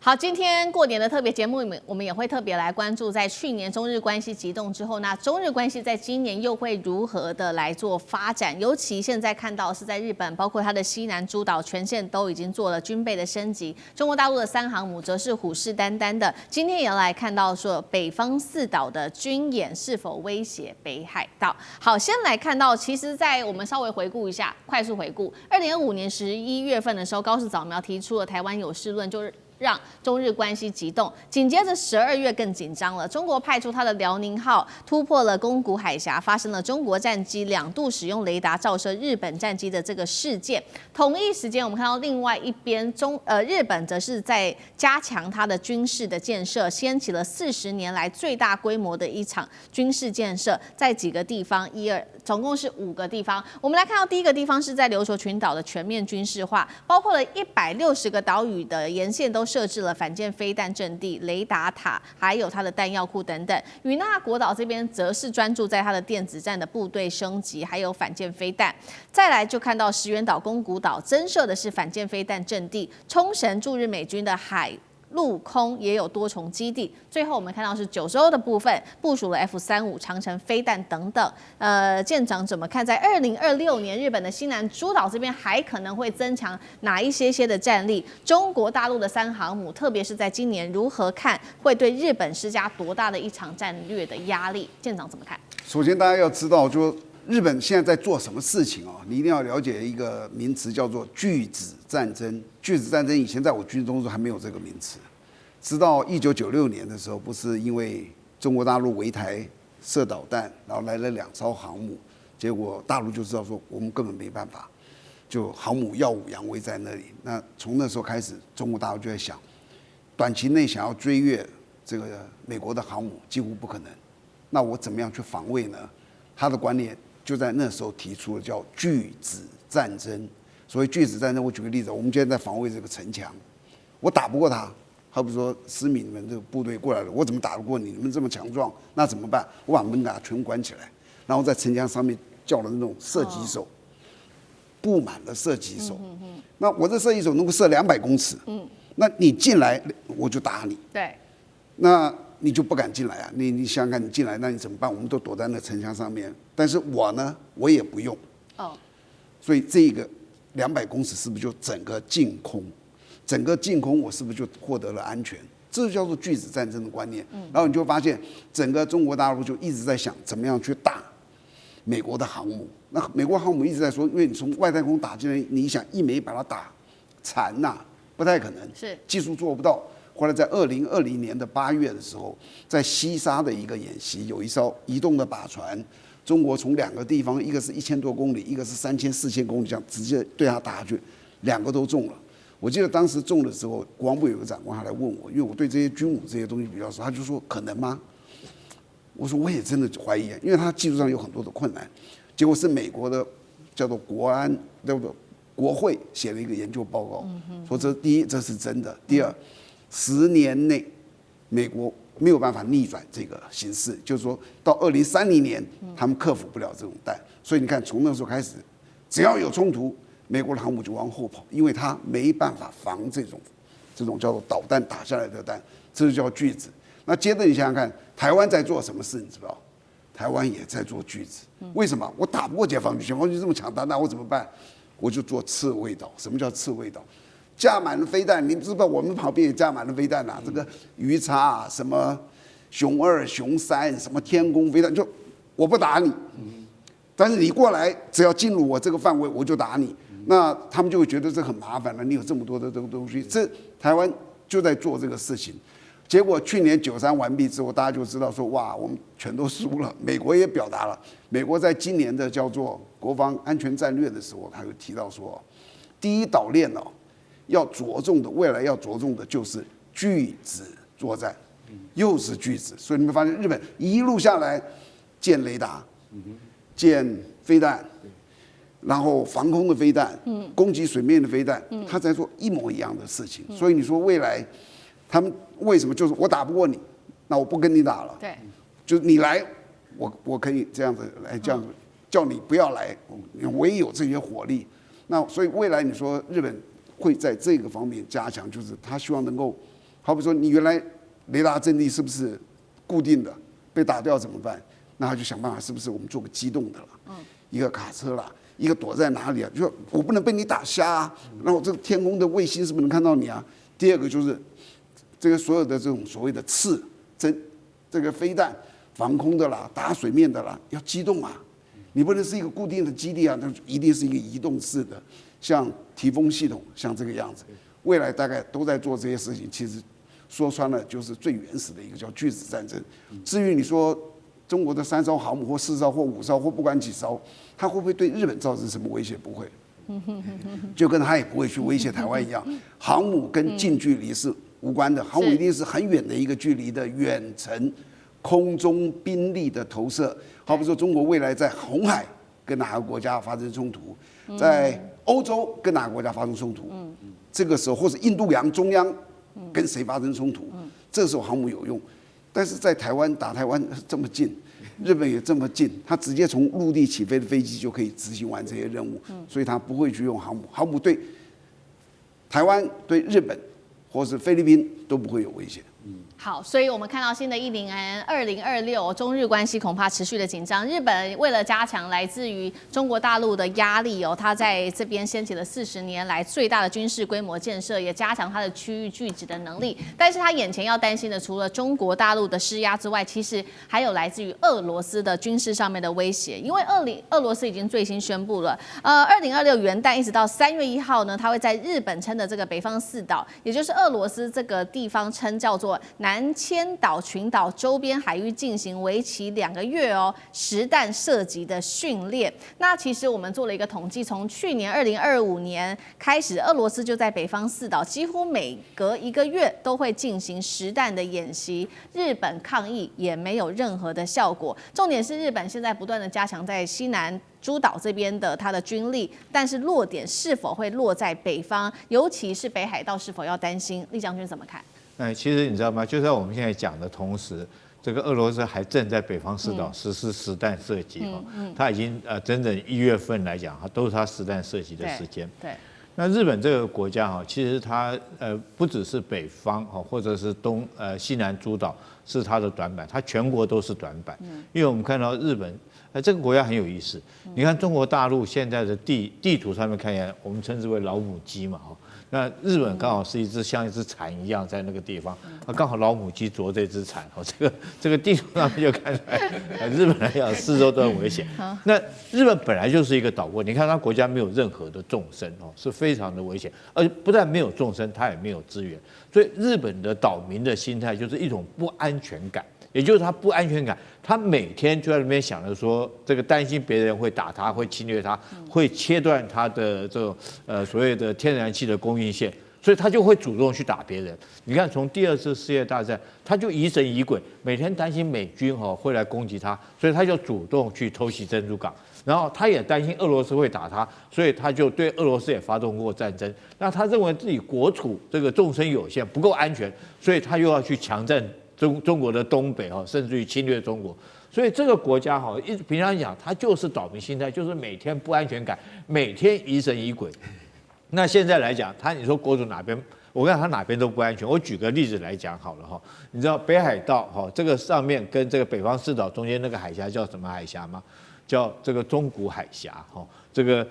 好，今天過年的特別節目，我們也會特別來關注，在去年中日關係急凍之後，那中日關係在今年又會如何的來做發展？尤其現在看到是在日本，包括它的西南諸島全線都已經做了軍備的升級，中國大陸的3航母則是虎視眈眈的。今天也要來看到說北方4島的軍演是否威脅北海道。好，先來看到，其實，在我們稍微回顧一下，快速回顧，2025年11月份的時候，高市早苗提出了台灣有事論，就是讓中日關係急凍，緊接着12月更緊張了。中國派出他的遼寧號突破了宮古海峽，發生了中國戰機2度使用雷達照射日本戰機的這個事件。同一時間，我們看到另外一邊，日本則是在加強它的軍事的建設，掀起了40年來最大規模的一場軍事建設，在幾個地方，總共是5個地方。我們來看到第一個地方是在琉球群島的全面軍事化，包括了160個島嶼的沿線都設置了反艦飛彈陣地、雷達塔，還有它的彈藥庫等等。與那國島這邊則是專注在它的電子戰的部隊升級，還有反艦飛彈。再來就看到石垣島、宮古島增設的是反艦飛彈陣地，沖繩駐日美軍的海陸空也有多重基地。最後我們看到是九州的部分，部署了 F-35長程飛彈等等。艦長怎麼看？在2026年，日本的西南諸島這邊還可能會增強哪一些的戰力？中國大陸的3航母，特別是在今年如何看，會對日本施加多大的一場戰略的壓力？艦長怎麼看？首先，大家要知道，就日本現在在做什麼事情啊？你一定要了解一个名詞，叫做拒止戰爭。拒止戰爭以前在我軍中還沒有這個名詞，直到1996年的時候，不是因為中國大陸圍台射導彈，然後來了2艘航母，結果大陸就知道說我們根本沒辦法，就航母耀武揚威在那裡。那從那時候開始，中國大陸就在想，短期內想要追越這個美國的航母幾乎不可能，那我怎麼樣去防衛呢？他的觀念就在那時候提出了叫拒止戰爭。所謂拒止戰爭，我舉個例子，我們今天在防衛這個城牆，我打不過他，好比說思敏你們這個部隊過來了，我怎麼打得過你？你們這麼強壯，那怎麼辦？我把門給他全關起來，然後在城牆上面叫了那種射擊手，布滿了射擊手。那我這射擊手能夠射200公尺，那你進來我就打你。對，那你就不敢進來啊？你想想看，你進來那你怎麼辦？我們都躲在那城牆上面，但是我呢，我也不用。所以這個200公尺是不是就整個淨空？整個淨空，我是不是就獲得了安全？這就叫做拒止戰爭的觀念。然後你就發現，整個中國大陸就一直在想怎麼樣去打美國的航母。那美國航母一直在說，因為你從外太空打進來，你想一枚把它打殘吶，不太可能，是技術做不到。後來在2020年的8月的時候，在西沙的一個演習，有一艘移動的靶船。中國從2個地方，一個是1000多公里，一個是3000、4000公里，這樣直接對他打下去，2個都中了。我記得當時中的時候，國防部有個長官他來問我，因為我對這些軍武這些東西比較熟，他就說可能嗎？我說我也真的懷疑，因為他技術上有很多的困難。結果是美國的叫做國會寫了一個研究報告，說這第一這是真的，第二10年內美國沒有辦法逆轉這個形勢，就是說到2030年，他們克服不了這種彈。所以你看，從那時候開始，只要有衝突，美國的航母就往後跑，因為它沒辦法防這種叫做導彈打下來的彈，這就叫拒止。那接着你想想看，台灣在做什麼事？你知道？台灣也在做拒止。為什麼？我打不過解放軍，解放軍這麼強大，那我怎麼辦？我就做刺蝟島。什麼叫刺蝟島？架滿了飛彈，你知道我們旁邊也架滿了飛彈啊，這個魚叉啊，什麼熊2、熊3，什麼天弓飛彈，就我不打你，但是你過來，只要進入我這個範圍，我就打你。那他們就會覺得這很麻煩了，你有這麼多的這個東西，這台灣就在做這個事情。結果去年9·3完畢之後，大家就知道說，哇，我們全都輸了。美國也表達了，美國在今年的叫做國防安全戰略的時候，他就提到說，第一島鏈哦。要着重的，未來要着重的就是拒止作戰，又是拒止。所以你們發现日本一路下來建雷達、建飛彈，然後防空的飛彈，攻擊水面的飛彈，他在做一模一樣的事情。所以你說未來他們為什麼就是我打不過你，那我不跟你打了，對，就是你來，我可以這樣子來這樣子叫你不要來，我也有這些火力。那所以未來你說日本會在這個方面加強，就是他希望能夠，好比說你原來雷達陣地是不是固定的，被打掉怎麼辦？那他就想辦法，是不是我們做個機動的了？一个卡車啦，一個躲在哪裡啊？就我不能被你打瞎啊！那我這個天空的衛星是不是能看到你啊？第二個就是這個所有的這種所謂的這個飛彈防空的啦，打水面的啦，要機動啊！你不能是一個固定的基地啊，那一定是一個移動式的，像提風系統，像這個樣子。未來大概都在做這些事情，其實說穿了就是最原始的一個叫拒止戰爭。至於你說中國的3艘航母或4艘或5艘或不管幾艘，它會不會對日本造成什麼威脅？不會，就跟它也不會去威脅台灣一樣。航母跟近距離是無關的，航母一定是很遠的一個距離的遠程空中兵力的投射。好比說中國未來在紅海跟哪個國家發生衝突，在歐洲跟哪個國家發生衝突，這個時候或者印度洋中央跟誰發生衝突，這個時候航母有用。但是在台灣打台灣這麼近，日本也這麼近，他直接從陸地起飛的飛機就可以執行完這些任務，所以他不會去用航母。航母對台灣、對日本或是菲律賓都不會有威脅。好，所以我們看到新的一年2026，中日關係恐怕持續的緊張。日本為了加強來自於中國大陸的壓力哦，它在這邊掀起了40年來最大的軍事規模建設，也加強它的區域拒止的能力。但是它眼前要擔心的，除了中國大陸的施壓之外，其實還有來自於俄羅斯的軍事上面的威脅。因為俄羅斯已經最新宣布了，2026元旦一直到3月1號呢，它會在日本稱的這個北方四島，也就是俄羅斯這個地方稱叫做南千島群島周邊海域進行為期2個月實彈射擊的訓練。那其實我們做了一個統計，從去年2025年開始，俄羅斯就在北方四島幾乎每隔1個月都會進行實彈的演習。日本抗議也沒有任何的效果。重點是日本現在不斷的加強在西南諸島這邊的它的軍力，但是落點是否會落在北方，尤其是北海道是否要擔心？酈將軍怎麼看？其實你知道嗎？就在我們現在講的同時，這個俄羅斯還正在北方四島實施實彈射擊它已經整整1月份來講，它都是它實彈射擊的時間。對。那日本這個國家哈，其實它不只是北方哈，或者是西南諸島是它的短板，它全國都是短板。因為我們看到日本這個國家很有意思。你看中國大陸現在的地圖上面看起來，我們稱之為老母雞嘛哈。那日本剛好是像一隻蠶一樣在那個地方，剛好老母雞啄這隻蠶，這個地圖上面就看出來，日本來講四周都很危險。那日本本來就是一個島國，你看它國家沒有任何的縱深是非常的危險，而且不但沒有縱深，它也沒有資源，所以日本的島民的心態就是一種不安全感。也就是他不安全感，他每天就在那邊想着說，這個擔心別人會打他，會侵略他，會切斷他的這種所謂的天然氣的供應線，所以他就會主動去打別人。你看，從第2次世界大戰，他就疑神疑鬼，每天擔心美軍會來攻擊他，所以他就主動去偷襲珍珠港。然後他也擔心俄羅斯會打他，所以他就對俄羅斯也發動過戰爭。那他認為自己國土這個縱深有限，不夠安全，所以他又要去強占中國的東北甚至於侵略中國，所以這個國家平常講，它就是島民心態，就是每天不安全感，每天疑神疑鬼。那現在來講，你說國土哪邊？我看他哪邊都不安全。我舉個例子來講好了哈，你知道北海道這個上面跟這個北方四島中間那個海峽叫什麼海峽嗎？叫這個中古海峽哈。這個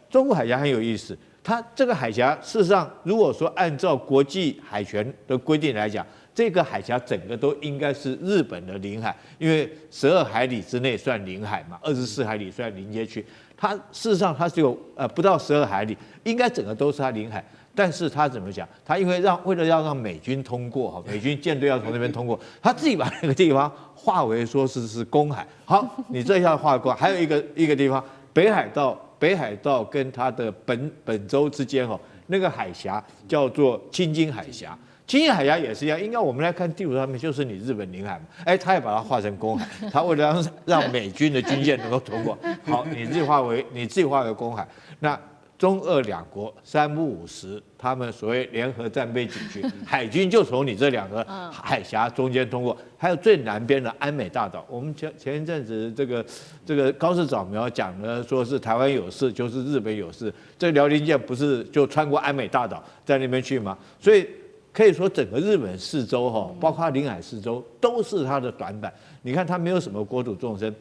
中古海峽很有意思，它這個海峽事實上，如果說按照國際海權的規定來講，這個海峽整個都應該是日本的領海，因為12海里之內算領海嘛，24海里算臨街區。它事實上它只有不到12海里，應該整個都是它領海。但是他怎麼講？他因為為了要讓美軍通過，美軍艦隊要從那邊通過，他自己把那個地方劃為說是公海。好，你這下劃過，還有一個地方，北海道跟它的本州之間那個海峽叫做青津海峽。青津海峽也是一樣，應該我們來看地圖上面就是你日本領海嘛，他也把它劃成公海，他為了讓美軍的軍艦能夠通過，好，你自己劃為公海，那。中俄兩國3不5時，他們所謂聯合戰備警區，海軍就從你這2個海峽中間通過。還有最南邊的安美大島，我們前一陣子這個高市早苗講的，說是台灣有事就是日本有事，這遼寧艦不是就穿過安美大島在那邊去嗎？所以可以說整個日本四周哈，包括領海四周都是它的短板。你看它沒有什麼國土縱深。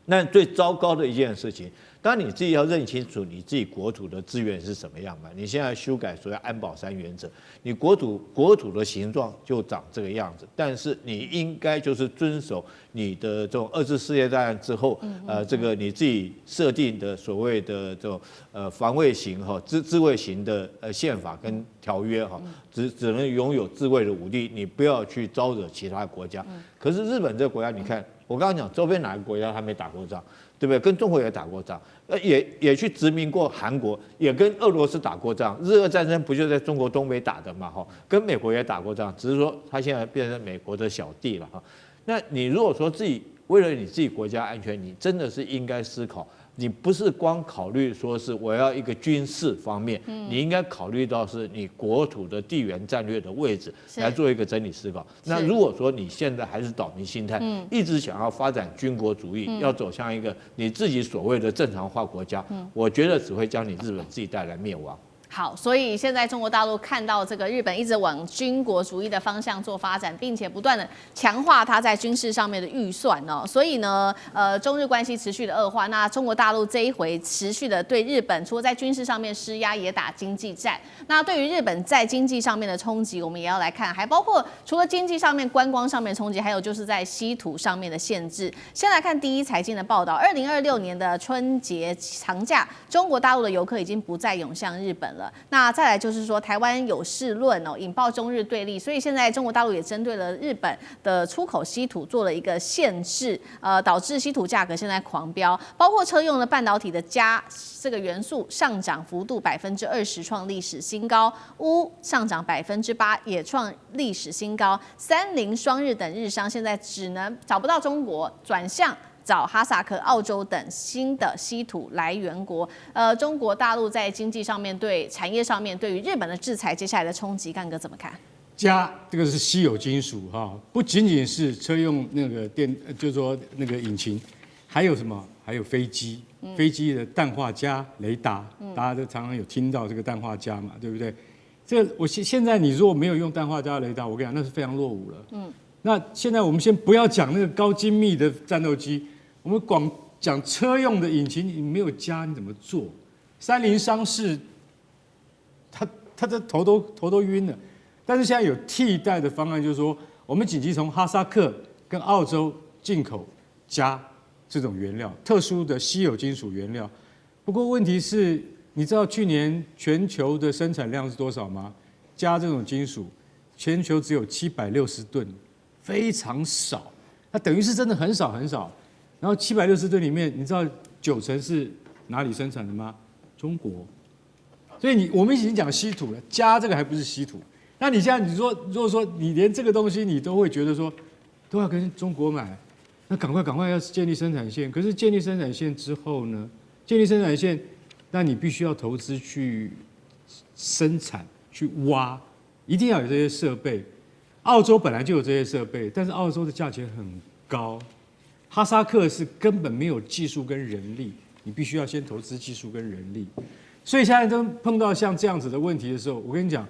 那最糟糕的一件事情，當然你自己要認清楚你自己國土的資源是什麼樣嘛。你現在修改所謂安保3原則，你國土的形狀就長這個樣子，但是你應該就是遵守你的這種2次世界大戰之後，這個你自己設定的所謂的這種防衛型哈自衛型的憲法跟條約哈，只能擁有自衛的武力，你不要去招惹其他國家。可是日本這個國家，你看。我剛剛講，周邊哪個國家還沒打過仗，對不對？跟中國也打過仗，也去殖民過韓國，也跟俄羅斯打過仗。日俄戰爭不就在中國東北打的嘛？哈，跟美國也打過仗，只是說他現在變成美國的小弟了哈。那你如果說自己為了你自己國家安全，你真的是應該思考。你不是光考慮說是我要一個軍事方面，你應該考慮到是你國土的地緣戰略的位置來做一個整體思考。那如果說你現在還是島民心態，一直想要發展軍國主義，要走向一個你自己所謂的正常化國家，我覺得只會將你日本自己帶來滅亡。好，所以現在中國大陸看到这個日本一直往軍國主義的方向做發展，並且不斷的強化它在軍事上面的預算哦，所以呢，中日關係持續的惡化。那中國大陸這一回持續的對日本，除了在軍事上面施壓，也打經濟戰。那對於日本在經濟上面的衝擊，我們也要來看，還包括除了經濟上面、觀光上面的衝擊，還有就是在稀土上面的限制。先來看第一財經的報道，2026年的春節長假，中國大陸的遊客已經不再湧向日本了。那再來就是說，台灣有事論哦，引爆中日對立，所以現在中國大陸也針對了日本的出口稀土做了一個限制，導致稀土價格現在狂飆，包括車用的半導體的鎵這個元素上漲幅度20%，創歷史新高，鎢上漲8%，也創歷史新高，三菱、雙日等日商現在只能找不到中國，轉向找哈薩克、澳洲等新的稀土來源國。中國大陸在經濟上面對產業上面對於日本的制裁，接下來的衝擊，幹哥怎麼看？鎵這個是稀有金屬哈，不僅僅是車用那個就是說那個引擎，還有什麼？還有飛機，飛機的氮化鎵雷達，大家都常常有聽到這個氮化鎵嘛，對不對？這個現在你如果沒有用氮化鎵雷達，我跟你講那是非常落伍了。那現在我們先不要講那個高精密的戰鬥機。我們光講車用的引擎，你沒有鎵你怎麼做？三菱商事，他的頭都暈了。但是現在有替代的方案，就是說我們緊急從哈薩克跟澳洲進口鎵這種原料，特殊的稀有金屬原料。不過問題是，你知道去年全球的生產量是多少嗎？鎵這種金屬，全球只有760噸，非常少。那等於是真的很少很少。然後760噸裡面，你知道90%是哪裡生產的嗎？中國。所以我們已經講稀土了，鎵這個還不是稀土。那你現在你說，如果說你連這個東西你都會覺得說都要跟中國買，那趕快要建立生產線。可是建立生產線之後呢？建立生產線，那你必須要投資去生產、去挖，一定要有這些設備。澳洲本來就有這些設備，但是澳洲的價錢很高。哈薩克是根本沒有技術跟人力，你必須要先投資技術跟人力，所以現在都碰到像這樣子的問題的時候，我跟你講，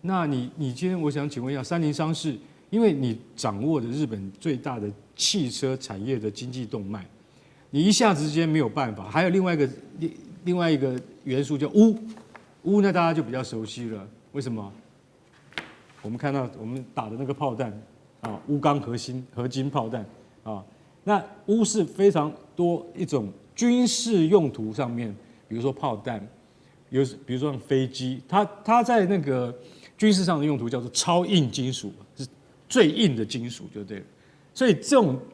那你今天我想請問一下，三菱商事，因為你掌握的日本最大的汽車產業的經濟動脈，你一下子之間沒有辦法。還有另外一個元素叫鎢，鎢呢大家就比較熟悉了，為什麼？我們看到我們打的那個炮彈啊，鎢鋼合金炮彈。那鎢是非常多一種軍事用途上面，比如說炮彈，比如說像飛機，它在那個軍事上的用途叫做超硬金屬，是最硬的金屬就對了。所以這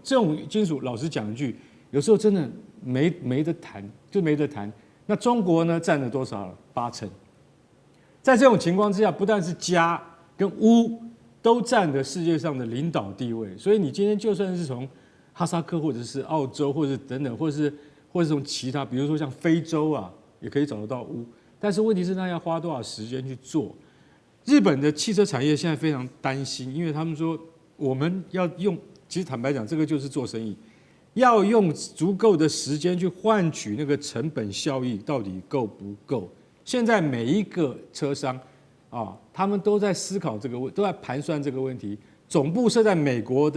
種金屬，老實講一句，有時候真的沒得談，就沒得談。那中國呢佔了多少了？80%。在這種情況之下，不但是鎵跟鎢都佔了世界上的領導地位，所以你今天就算是從哈薩克或者是澳洲或者是等等，或者是從其他，比如說像非洲啊，也可以找得到鎢。但是問題是，那要花多少時間去做？日本的汽車產業現在非常擔心，因為他們說我們要用，其實坦白講，這個就是做生意，要用足夠的時間去換取那個成本效益到底夠不夠？現在每一個車商啊，他們都在思考這個問，都在盤算這個問題。總部設在美國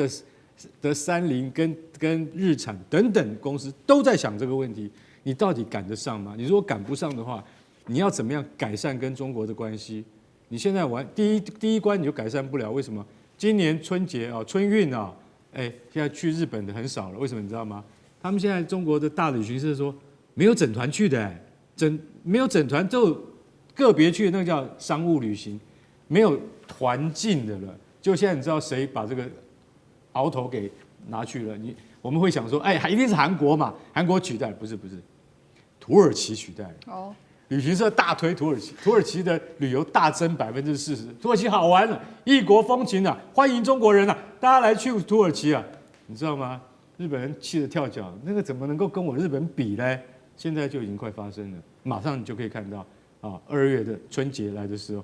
的三菱跟日產等等公司都在想這個問題。你到底趕得上嗎？你如果趕不上的話，你要怎麼樣改善跟中國的關係？你現在第一關你就改善不了，為什麼？今年春節啊，春運啊，現在去日本的很少了，為什麼你知道嗎？他們現在中國的大旅行社說沒有整團去的，沒有整團，就個別去的，那個叫商務旅行，沒有團進的了。就現在你知道誰把這個鰲頭給拿去了？我們會想說，一定是韓國嘛，韓國取代，不是，土耳其取代了。哦。旅行社大推土耳其，土耳其的旅遊大增40%，土耳其好玩了，異國風情啊，歡迎中國人啊，大家來去土耳其啊，你知道嗎？日本人氣得跳腳，那個怎麼能夠跟我日本比呢？現在就已經快發生了，馬上你就可以看到啊，2月的春節來的時候，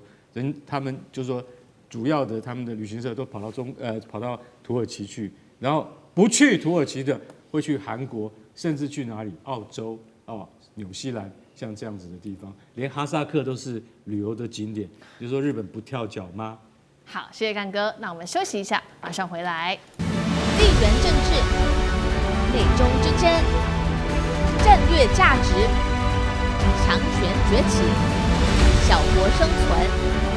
他們就說主要的他們的旅行社都跑到土耳其去，然後不去土耳其的會去韓國，甚至去哪裡？澳洲啊，紐西蘭。像這樣子的地方，連哈薩克都是旅遊的景點。你說日本不跳腳嗎？好，謝謝幹哥。那我們休息一下，馬上回來。地緣政治、美中之爭、戰略價值、強權崛起、小國生存。